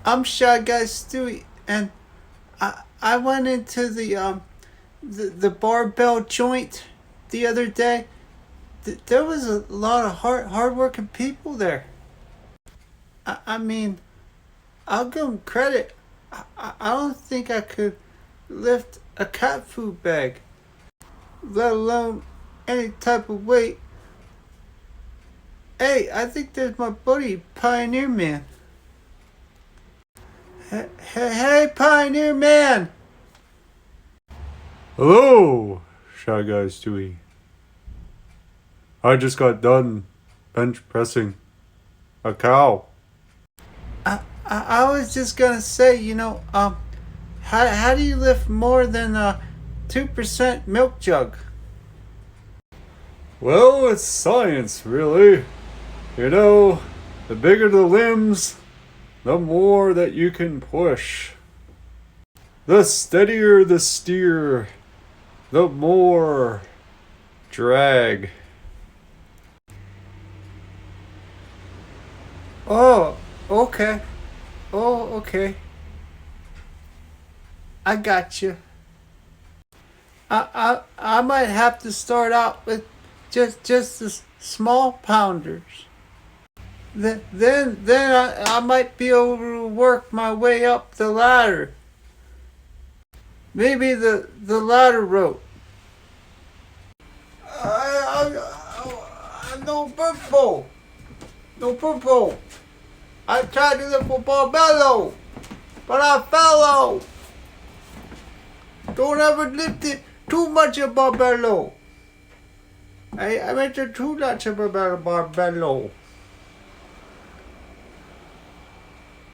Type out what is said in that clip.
I'm Shy Guy Stewie, and I went into the barbell joint the other day. There was a lot of hardworking people there. I mean, I'll give them credit. I don't think I could lift a cat food bag, let alone any type of weight. Hey, I think there's my buddy Pioneer Man. Hey, Pioneer Man! Hello, Shy Guy Stewie. I just got done bench pressing a cow. I was just gonna say, how do you lift more than a 2% milk jug? Well, it's science, really. You know, the bigger the limbs, the more that you can push. The steadier the steer, the more drag. Oh, okay. Oh, okay. I got you. I might have to start out with just the small pounders. Then I might be able to work my way up the ladder. Maybe the ladder rope. No purple. No purple. I tried to lift a barbello, but I fell. Don't ever lift it too much of barbello. I meant too much of barbello.